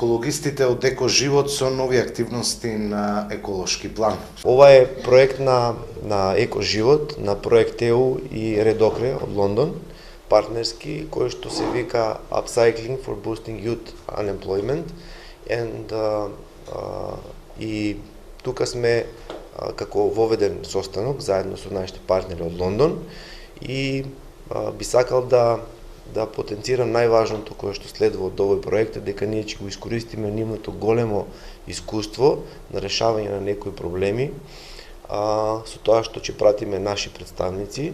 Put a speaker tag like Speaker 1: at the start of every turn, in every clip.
Speaker 1: екологистите од Екоживот со нови активности на еколошки план.
Speaker 2: Ова е проект на Екоживот, на проект ЕУ и Редокре од Лондон, партнерски, кој што се вика Upcycling for Boosting Youth Unemployment. И тука сме како воведен состанок заедно со нашите партнери од Лондон и би сакал да потенцирам најважното кое што следува од овој проект е дека ние ќе го искористиме нивното големо искуство на решавање на некои проблеми со тоа што ќе пратиме наши представници,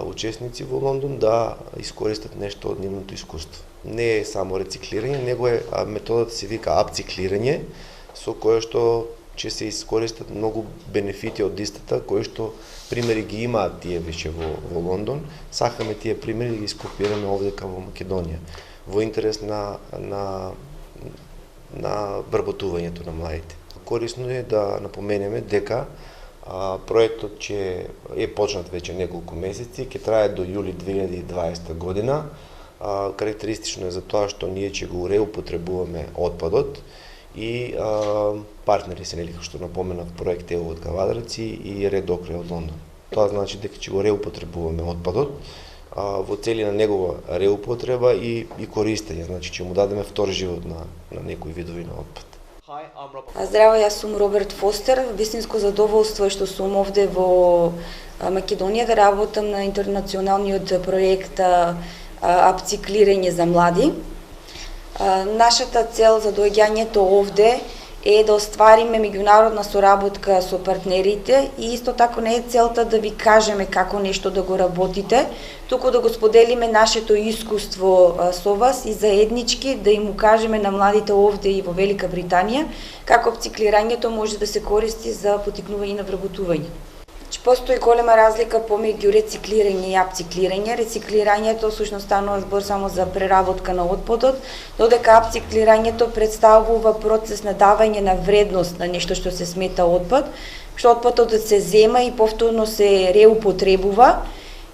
Speaker 2: учесници во Лондон да искористат нешто од нивното искуство. Не е само рециклирање, него е методата се вика апциклирање, со кое што ќе се искористат многу бенефити од истата, кои што примери ги имаат тие веќе во Лондон. Сакаме тие примери да ги скопираме овдека во Македонија, во интерес на вработувањето на младите. Корисно е да напоменеме дека проектот ќе е почнат веќе неколку месеци, ќе трае до јули 2020 година. Карактеристично е за тоа што ние ќе го реупотребуваме отпадот и партнери се, нели, што напоменав, проект ЕУ од Кавадарци и Редокре од Лондон. Тоа значи дека ќе го реупотребуваме отпадот во цели на негова реупотреба и користење, значи ќе му дадеме втор живот на некои видови на отпад.
Speaker 3: Здраво, јас сум Роберт Фостер. Вистинско задоволство е што сум овде во Македонија да работам на интернационалниот проект апциклирање за млади. Нашата цел за доаѓањето овде е да оствариме меѓународна соработка со партнерите и исто тако не е целта да ви кажеме како нешто да го работите, туку да го споделиме нашето искуство со вас и заеднички да им укажеме на младите овде и во Велика Британија како апциклирањето може да се користи за поттикнување на вработување. Постои голема разлика помеѓу рециклирање и апциклирање. Рециклирањето всушност станува збор само за преработка на отпадот, додека апциклирањето представува процес на давање на вредност на нешто што се смета отпад, што отпадот се зема и повторно се реупотребува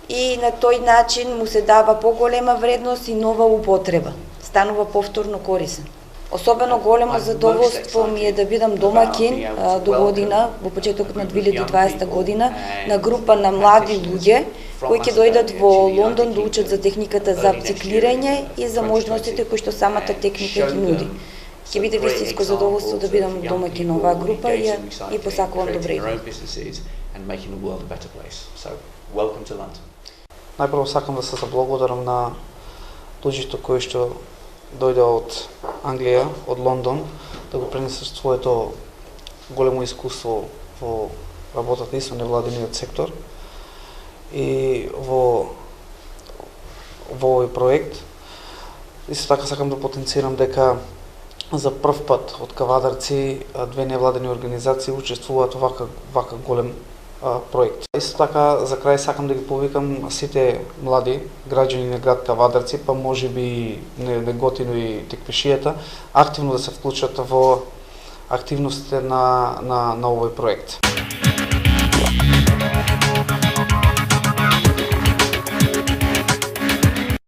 Speaker 3: и на тој начин му се дава поголема вредност и нова употреба. Станува повторно корисен. Особено големо задоволство ми е да бидам домакин до година, во почетокот на 2020 година, на група на млади луѓе кои ќе дојдат во Лондон да учат за техниката за апциклирање и за можностите кои што самата техника ги нуди. Ќе биде вистинско задоволство да бидам домакин на оваа група и посакувам добре.
Speaker 4: Најпрво сакам да се заблагодарам на луѓето кои што дојде од Англија, од Лондон, да го пренесат своето големо искуство во работата и со невладиниот сектор. И во овој проект, исто така сакам да потенцирам дека за прв пат од Кавадарци две невладени организации учествуваат во вака голем проект. Исто така, за крај сакам да ги повикам сите млади граѓани на град Кавадарци, па можеби Неготино и Теквешијата, активно да се вклучат во активностите на овој проект.